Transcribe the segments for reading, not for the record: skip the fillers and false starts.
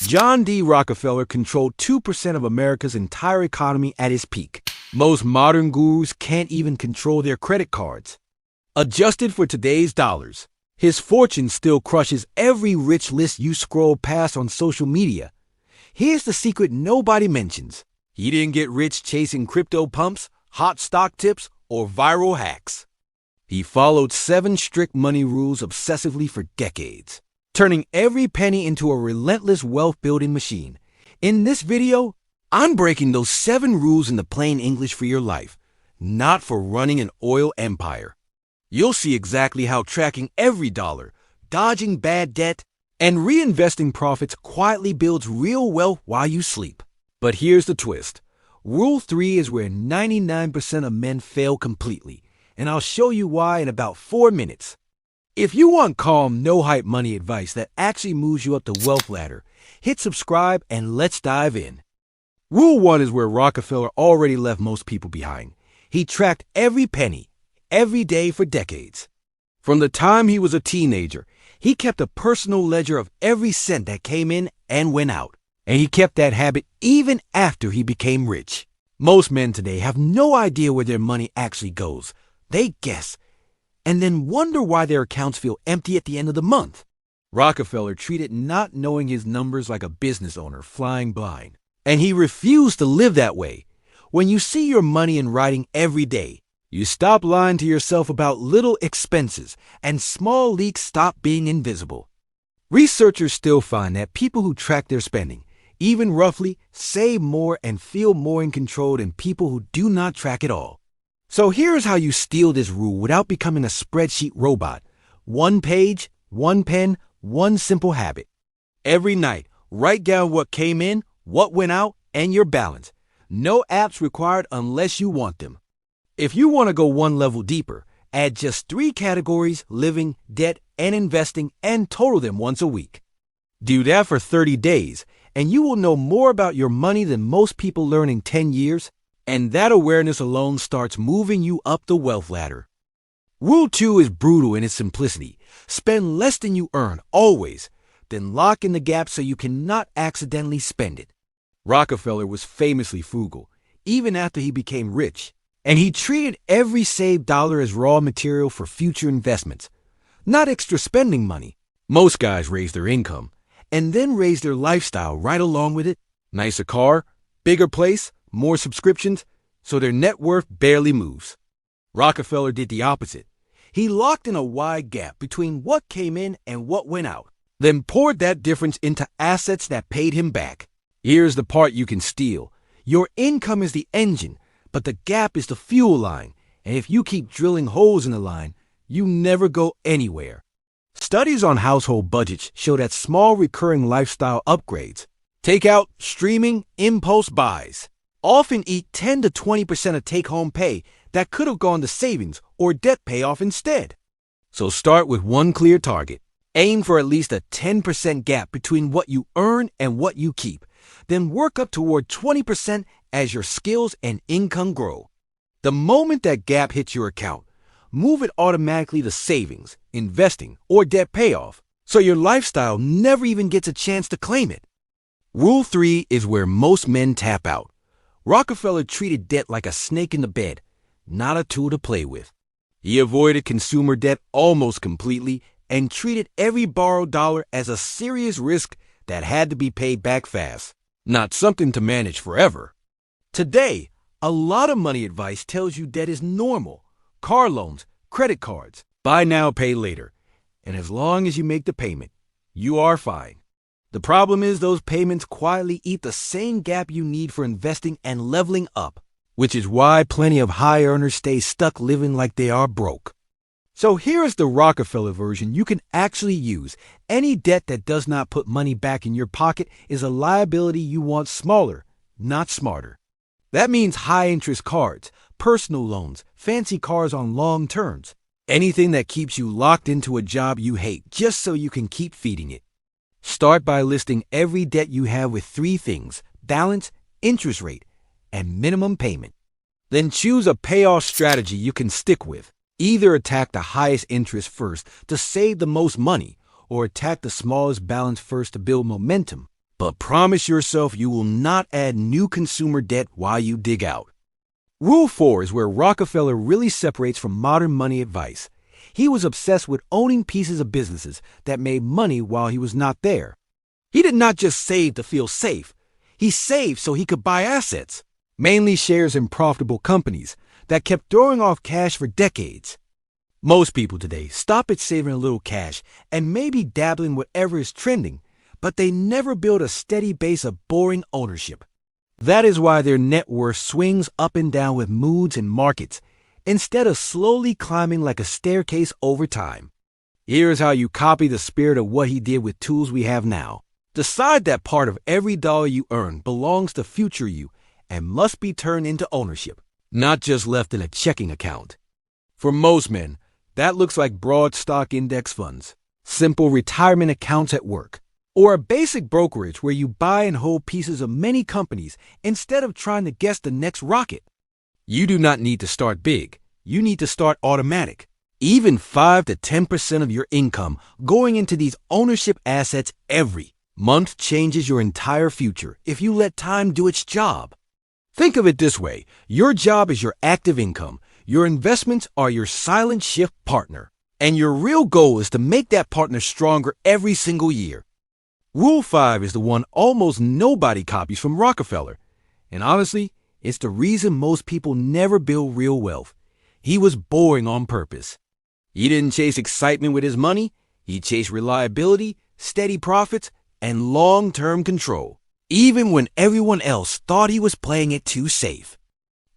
John D. Rockefeller controlled 2% of America's entire economy at his peak. Most modern gurus can't even control their credit cards. Adjusted for today's dollars, his fortune still crushes every rich list you scroll past on social media. Here's the secret nobody mentions. He didn't get rich chasing crypto pumps, hot stock tips, or viral hacks. He followed 7 strict money rules obsessively for decades, turning every penny into a relentless wealth-building machine. In this video, I'm breaking those 7 rules into plain English for your life, not for running an oil empire. You'll see exactly how tracking every dollar, dodging bad debt, and reinvesting profits quietly builds real wealth while you sleep. But here's the twist. Rule 3 is where 99% of men fail completely, and I'll show you why in about 4 minutes. If you want calm, no-hype money advice that actually moves you up the wealth ladder, hit subscribe and let's dive in. Rule 1 is where Rockefeller already left most people behind. He tracked every penny, every day for decades. From the time he was a teenager, he kept a personal ledger of every cent that came in and went out. And he kept that habit even after he became rich. Most men today have no idea where their money actually goes. They guess, and then wonder why their accounts feel empty at the end of the month. Rockefeller treated not knowing his numbers like a business owner flying blind. And he refused to live that way. When you see your money in writing every day, you stop lying to yourself about little expenses, and small leaks stop being invisible. Researchers still find that people who track their spending, even roughly, save more and feel more in control than people who do not track at all. So here's how you steal this rule without becoming a spreadsheet robot. 1 page, 1 pen, 1 simple habit. Every night, write down what came in, what went out, and your balance. No apps required unless you want them. If you want to go 1 level deeper, add just 3 categories: living, debt, and investing, and total them once a week. Do that for 30 days, and you will know more about your money than most people learn in 10 years, and that awareness alone starts moving you up the wealth ladder. Rule 2 is brutal in its simplicity. Spend less than you earn, always, then lock in the gap so you cannot accidentally spend it. Rockefeller was famously frugal, even after he became rich, and he treated every saved dollar as raw material for future investments, not extra spending money. Most guys raise their income, and then raise their lifestyle right along with it. Nicer car, bigger place, more subscriptions, so their net worth barely moves. Rockefeller did the opposite. He locked in a wide gap between what came in and what went out, then poured that difference into assets that paid him back. Here's the part you can steal. Your income is the engine, but the gap is the fuel line, and if you keep drilling holes in the line, you never go anywhere. Studies on household budgets show that small recurring lifestyle upgrades, takeout, streaming, impulse buys, often eat 10 to 20% of take-home pay that could have gone to savings or debt payoff instead. So start with 1 clear target. Aim for at least a 10% gap between what you earn and what you keep. Then work up toward 20% as your skills and income grow. The moment that gap hits your account, move it automatically to savings, investing, or debt payoff, so your lifestyle never even gets a chance to claim it. Rule 3 is where most men tap out. Rockefeller treated debt like a snake in the bed, not a tool to play with. He avoided consumer debt almost completely and treated every borrowed dollar as a serious risk that had to be paid back fast, not something to manage forever. Today, a lot of money advice tells you debt is normal. Car loans, credit cards, buy now, pay later. And as long as you make the payment, you are fine. The problem is those payments quietly eat the same gap you need for investing and leveling up, which is why plenty of high earners stay stuck living like they are broke. So here's the Rockefeller version you can actually use. Any debt that does not put money back in your pocket is a liability you want smaller, not smarter. That means high-interest cards, personal loans, fancy cars on long terms, anything that keeps you locked into a job you hate just so you can keep feeding it. Start by listing every debt you have with 3 things: balance, interest rate, and minimum payment. Then choose a payoff strategy you can stick with. Either attack the highest interest first to save the most money, or attack the smallest balance first to build momentum. but promise yourself you will not add new consumer debt while you dig out. Rule 4 is where Rockefeller really separates from modern money advice. He was obsessed with owning pieces of businesses that made money while he was not there. He did not just save to feel safe. He saved so he could buy assets, mainly shares in profitable companies that kept throwing off cash for decades. Most people today stop at saving a little cash and maybe dabbling whatever is trending, but they never build a steady base of boring ownership. That is why their net worth swings up and down with moods and markets, instead of slowly climbing like a staircase over time. Here's how you copy the spirit of what he did with tools we have now. Decide that part of every dollar you earn belongs to future you and must be turned into ownership, not just left in a checking account. For most men, that looks like broad stock index funds, simple retirement accounts at work, or a basic brokerage where you buy and hold pieces of many companies instead of trying to guess the next rocket. You do not need to start big. You need to start automatic. Even 5 to 10% of your income going into these ownership assets every month changes your entire future if you let time do its job. Think of it this way. Your job is your active income. Your investments are your silent shift partner. And your real goal is to make that partner stronger every single year. Rule 5 is the one almost nobody copies from Rockefeller. And honestly, it's the reason most people never build real wealth. He was boring on purpose. He didn't chase excitement with his money. He chased reliability, steady profits, and long-term control, even when everyone else thought he was playing it too safe.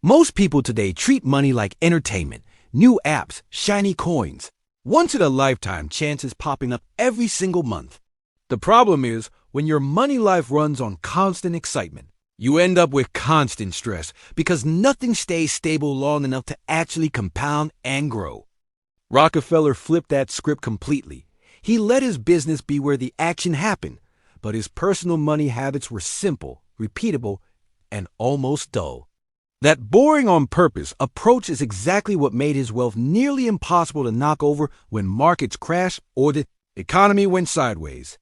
Most people today treat money like entertainment, new apps, shiny coins, once-in-a-lifetime chances popping up every single month. The problem is, when your money life runs on constant excitement, you end up with constant stress because nothing stays stable long enough to actually compound and grow. Rockefeller flipped that script completely. He let his business be where the action happened, but his personal money habits were simple, repeatable, and almost dull. That boring on purpose approach is exactly what made his wealth nearly impossible to knock over when markets crashed or the economy went sideways.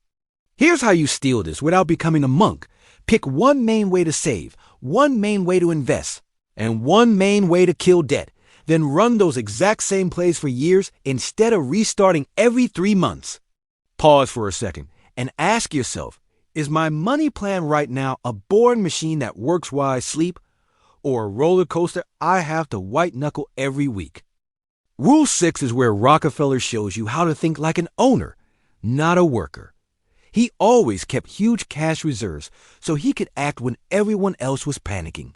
Here's how you steal this without becoming a monk. Pick one main way to save, one main way to invest, and one main way to kill debt. Then run those exact same plays for years instead of restarting every 3 months. Pause for a second and ask yourself, is my money plan right now a boring machine that works while I sleep, or a roller coaster I have to white knuckle every week? Rule 6 is where Rockefeller shows you how to think like an owner, not a worker. He always kept huge cash reserves so he could act when everyone else was panicking.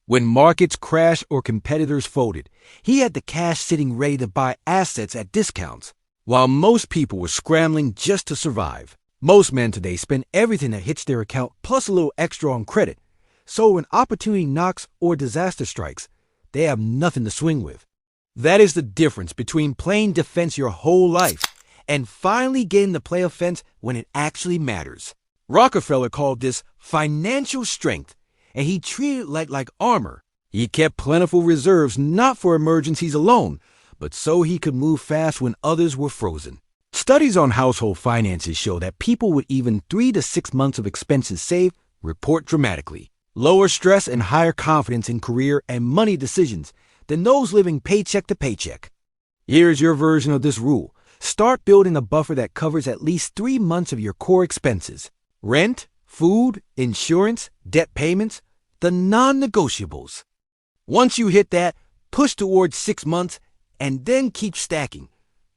When markets crashed or competitors folded, he had the cash sitting ready to buy assets at discounts, while most people were scrambling just to survive. Most men today spend everything that hits their account plus a little extra on credit, so when opportunity knocks or disaster strikes, they have nothing to swing with. That is the difference between playing defense your whole life and finally getting to play offense when it actually matters. Rockefeller called this financial strength, and he treated it like armor. He kept plentiful reserves not for emergencies alone, but so he could move fast when others were frozen. Studies on household finances show that people with even 3 to 6 months of expenses saved report dramatically lower stress and higher confidence in career and money decisions than those living paycheck to paycheck. Here's your version of this rule. Start building a buffer that covers at least 3 months of your core expenses. Rent, food, insurance, debt payments, the non-negotiables. Once you hit that, push towards 6 months and then keep stacking.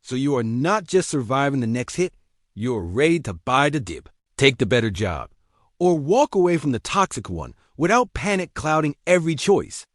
So you are not just surviving the next hit, you're ready to buy the dip, take the better job, or walk away from the toxic one without panic clouding every choice.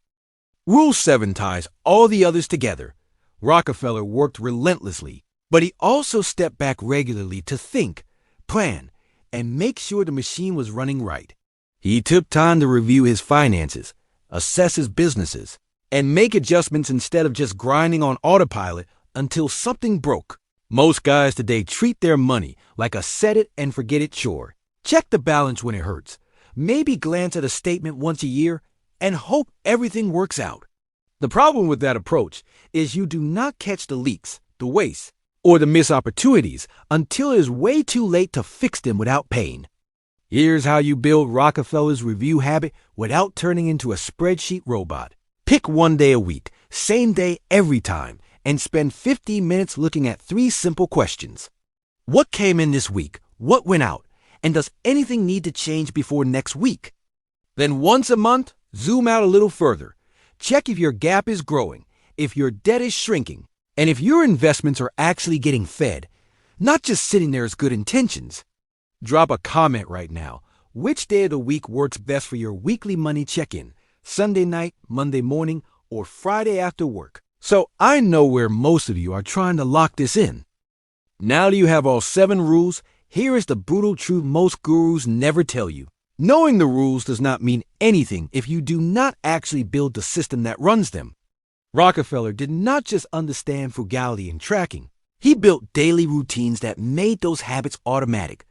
Rule 7 ties all the others together. Rockefeller worked relentlessly, but he also stepped back regularly to think, plan, and make sure the machine was running right. He took time to review his finances, assess his businesses, and make adjustments instead of just grinding on autopilot until something broke. Most guys today treat their money like a set-it-and-forget-it chore. Check the balance when it hurts. Maybe glance at a statement once a year and hope everything works out. The problem with that approach is you do not catch the leaks, the waste, or the missed opportunities until it is way too late to fix them without pain. Here's how you build Rockefeller's review habit without turning into a spreadsheet robot. Pick one day a week, same day every time, and spend 15 minutes looking at 3 simple questions. What came in this week? What went out? And does anything need to change before next week? Then once a month, zoom out a little further. Check if your gap is growing, if your debt is shrinking, and if your investments are actually getting fed, not just sitting there as good intentions. Drop a comment right now. Which day of the week works best for your weekly money check-in? Sunday night, Monday morning, or Friday after work? So I know where most of you are trying to lock this in. Now that you have all 7 rules, here is the brutal truth most gurus never tell you. Knowing the rules does not mean anything if you do not actually build the system that runs them. Rockefeller did not just understand frugality and tracking. He built daily routines that made those habits automatic.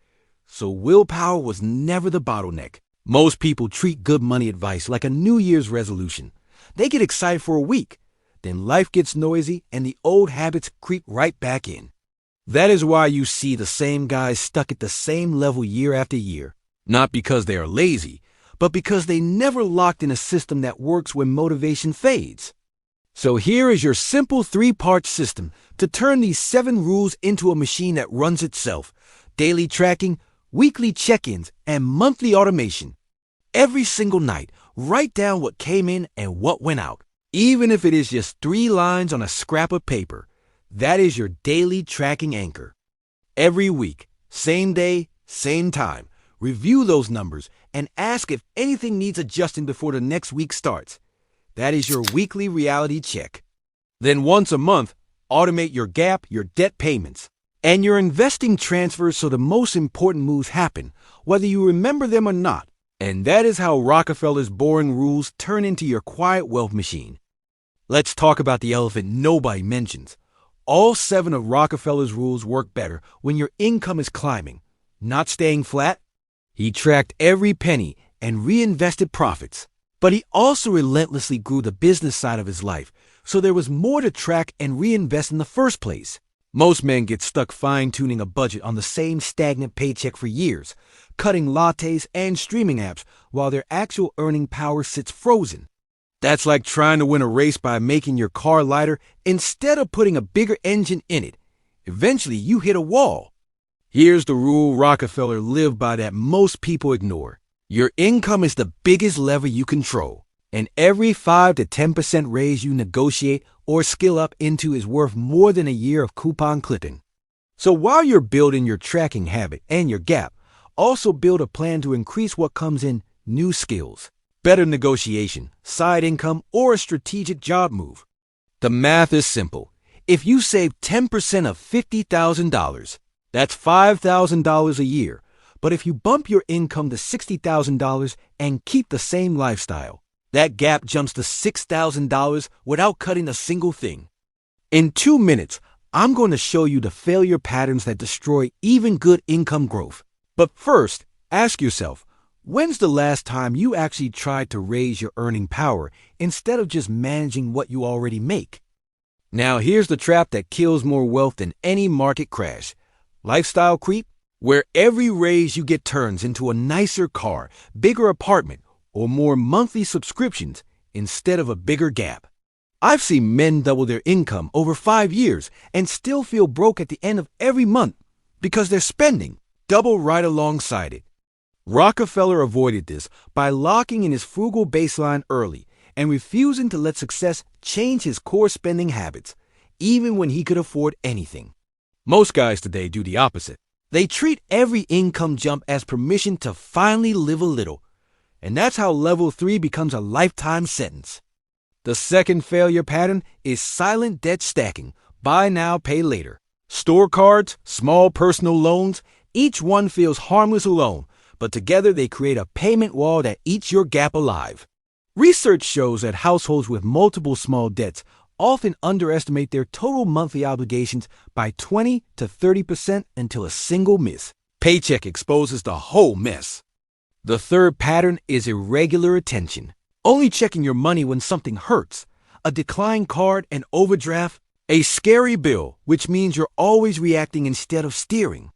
So willpower was never the bottleneck. Most people treat good money advice like a New Year's resolution. They get excited for a week. Then life gets noisy and the old habits creep right back in. That is why you see the same guys stuck at the same level year after year. Not because they are lazy, but because they never locked in a system that works when motivation fades. So here is your simple 3-part system to turn these 7 rules into a machine that runs itself. Daily tracking, weekly check-ins, and monthly automation. Every single night, write down what came in and what went out. Even if it is just 3 lines on a scrap of paper, that is your daily tracking anchor. Every week, same day, same time, review those numbers and ask if anything needs adjusting before the next week starts. That is your weekly reality check. Then once a month, automate your gap, your debt payments, and your investing transfers so the most important moves happen, whether you remember them or not. And that is how Rockefeller's boring rules turn into your quiet wealth machine. Let's talk about the elephant nobody mentions. All 7 of Rockefeller's rules work better when your income is climbing, not staying flat. He tracked every penny and reinvested profits. But he also relentlessly grew the business side of his life, so there was more to track and reinvest in the first place. Most men get stuck fine-tuning a budget on the same stagnant paycheck for years, cutting lattes and streaming apps while their actual earning power sits frozen. That's like trying to win a race by making your car lighter instead of putting a bigger engine in it. Eventually, you hit a wall. Here's the rule Rockefeller lived by that most people ignore. Your income is the biggest lever you control, and every 5 to 10% raise you negotiate or skill up into is worth more than a year of coupon clipping. So while you're building your tracking habit and your gap, also build a plan to increase what comes in: new skills, better negotiation, side income, or a strategic job move. The math is simple. If you save 10% of $50,000, that's $5,000 a year. But if you bump your income to $60,000 and keep the same lifestyle, that gap jumps to $6,000 without cutting a single thing. In 2 minutes, I'm going to show you the failure patterns that destroy even good income growth. But first, ask yourself, when's the last time you actually tried to raise your earning power instead of just managing what you already make? Now here's the trap that kills more wealth than any market crash. Lifestyle creep, where every raise you get turns into a nicer car, bigger apartment, or more monthly subscriptions instead of a bigger gap. I've seen men double their income over 5 years and still feel broke at the end of every month because they're spending double right alongside it. Rockefeller avoided this by locking in his frugal baseline early and refusing to let success change his core spending habits, even when he could afford anything. Most guys today do the opposite. They treat every income jump as permission to finally live a little. And that's how level 3 becomes a lifetime sentence. The second failure pattern is silent debt stacking. Buy now, pay later. Store cards, small personal loans, each one feels harmless alone, but together they create a payment wall that eats your gap alive. Research shows that households with multiple small debts often underestimate their total monthly obligations by 20 to 30% until a single miss. Paycheck exposes the whole mess. The third pattern is irregular attention. Only checking your money when something hurts. A declined card, an overdraft, a scary bill, which means you're always reacting instead of steering.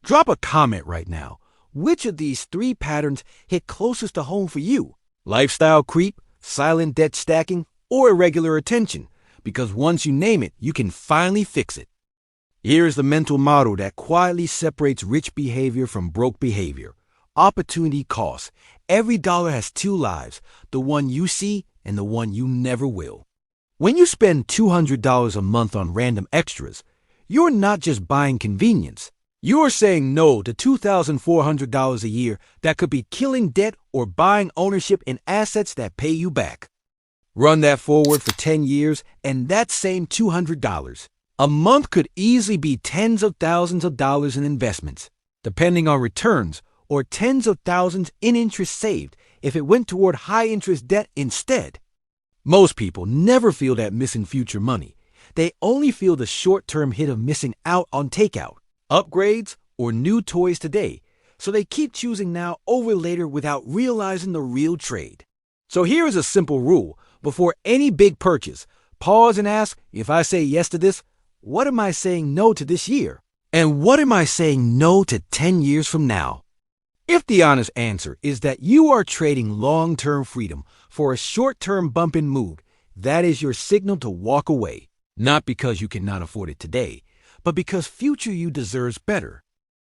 Drop a comment right now. which of these three patterns hit closest to home for you? Lifestyle creep, silent debt stacking, or irregular attention? Because once you name it, you can finally fix it. Here is the mental model that quietly separates rich behavior from broke behavior. Opportunity cost. Every dollar has two lives, the one you see and the one you never will. When you spend $200 a month on random extras, you're not just buying convenience. You're saying no to $2,400 a year that could be killing debt or buying ownership in assets that pay you back. Run that forward for 10 years, and that same $200 a month could easily be tens of thousands of dollars in investments, depending on returns, or tens of thousands in interest saved if it went toward high-interest debt instead. Most people never feel that missing future money. They only feel the short-term hit of missing out on takeout, upgrades, or new toys today, so they keep choosing now over later without realizing the real trade. So here is a simple rule. Before any big purchase, pause and ask, if I say yes to this, what am I saying no to this year? And what am I saying no to 10 years from now? If the honest answer is that you are trading long-term freedom for a short-term bump in mood, that is your signal to walk away. Not because you cannot afford it today, but because future you deserves better.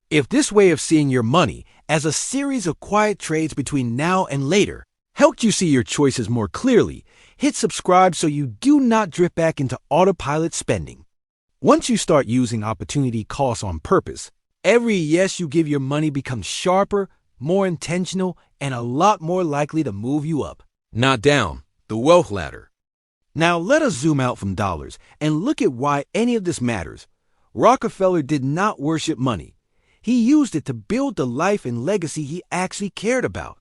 If this way of seeing your money as a series of quiet trades between now and later helped you see your choices more clearly, hit subscribe so you do not drift back into autopilot spending. Once you start using opportunity costs on purpose, every yes you give your money becomes sharper, more intentional, and a lot more likely to move you up, not down, the wealth ladder. Now let us zoom out from dollars and look at why any of this matters. Rockefeller did not worship money. He used it to build the life and legacy he actually cared about.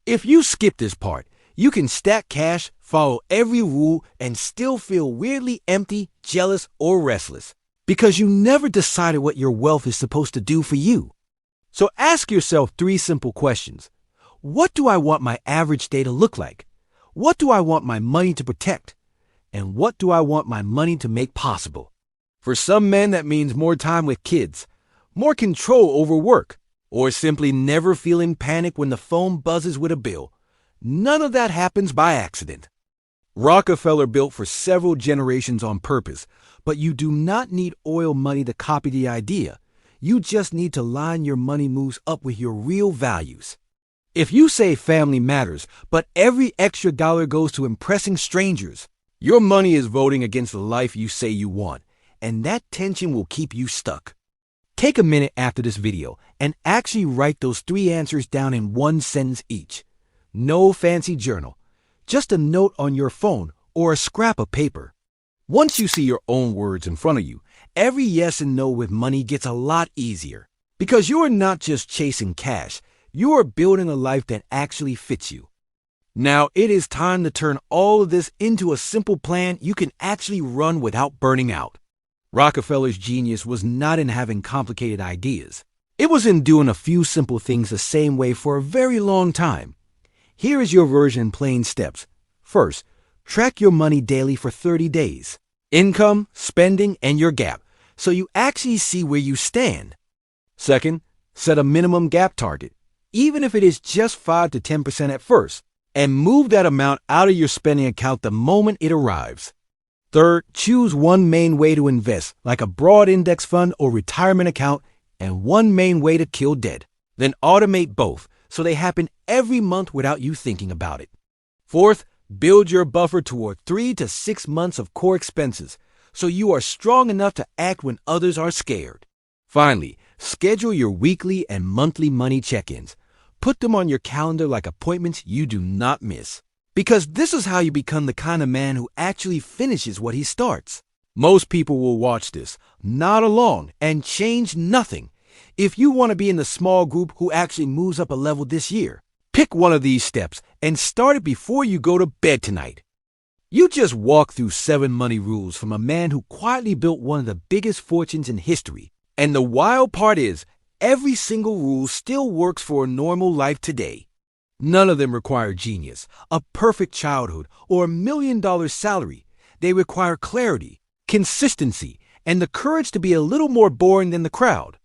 If you skip this part, you can stack cash, follow every rule, and still feel weirdly empty, jealous, or restless because you never decided what your wealth is supposed to do for you. So ask yourself three simple questions. What do I want my average day to look like? What do I want my money to protect? And what do I want my money to make possible? For some men, that means more time with kids, more control over work, or simply never feeling panic when the phone buzzes with a bill. None of that happens by accident. Rockefeller built for several generations on purpose, but you do not need oil money to copy the idea. You just need to line your money moves up with your real values. If you say family matters, but every extra dollar goes to impressing strangers, your money is voting against the life you say you want, and that tension will keep you stuck. Take a minute after this video and actually write those three answers down in one sentence each. No fancy journal, just a note on your phone or a scrap of paper. Once you see your own words in front of you, every yes and no with money gets a lot easier. Because you are not just chasing cash, you are building a life that actually fits you. Now it is time to turn all of this into a simple plan you can actually run without burning out. Rockefeller's genius was not in having complicated ideas. It was in doing a few simple things the same way for a very long time. Here is your version in plain steps. First, track your money daily for 30 days. Income, spending, and your gap, so you actually see where you stand. Second, set a minimum gap target, even if it is just 5 to 10% at first, and move that amount out of your spending account the moment it arrives. Third, choose one main way to invest, like a broad index fund or retirement account, and one main way to kill debt. Then automate both, so they happen every month without you thinking about it. Fourth, build your buffer toward 3 to 6 months of core expenses, so you are strong enough to act when others are scared. Finally, schedule your weekly and monthly money check-ins. Put them on your calendar like appointments you do not miss. Because this is how you become the kind of man who actually finishes what he starts. Most people will watch this, nod along, and change nothing. If you want to be in the small group who actually moves up a level this year, pick one of these steps and start it before you go to bed tonight. You just walked through 7 money rules from a man who quietly built one of the biggest fortunes in history. And the wild part is, every single rule still works for a normal life today. None of them require genius, a perfect childhood, or $1 million salary. They require clarity, consistency, and the courage to be a little more boring than the crowd.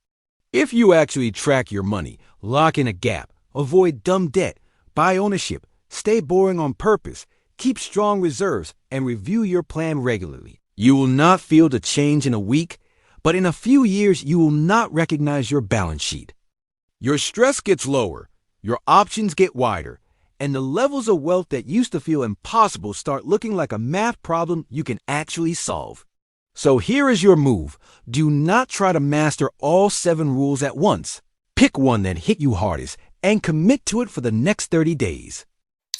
If you actually track your money, Lock in a gap, avoid dumb debt, buy ownership, stay boring on purpose, keep strong reserves, and review your plan regularly. You will not feel the change in a week, but in a few years you will not recognize your balance sheet. Your stress gets lower, your options get wider, and the levels of wealth that used to feel impossible start looking like a math problem you can actually solve. So here is your move. Do not try to master all 7 rules at once. Pick one that hit you hardest and commit to it for the next 30 days.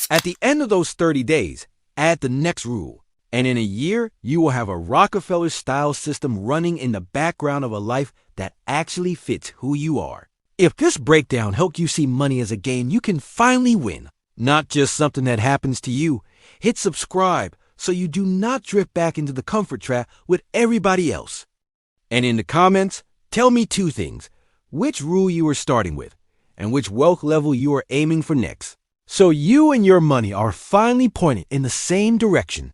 At the end of those 30 days, add the next rule. And in a year, you will have a Rockefeller-style system running in the background of a life that actually fits who you are. If this breakdown helped you see money as a game you can finally win, not just something that happens to you, hit subscribe so you do not drift back into the comfort trap with everybody else. And in the comments, tell me 2 things. Which rule you are starting with, and which wealth level you are aiming for next. So you and your money are finally pointed in the same direction.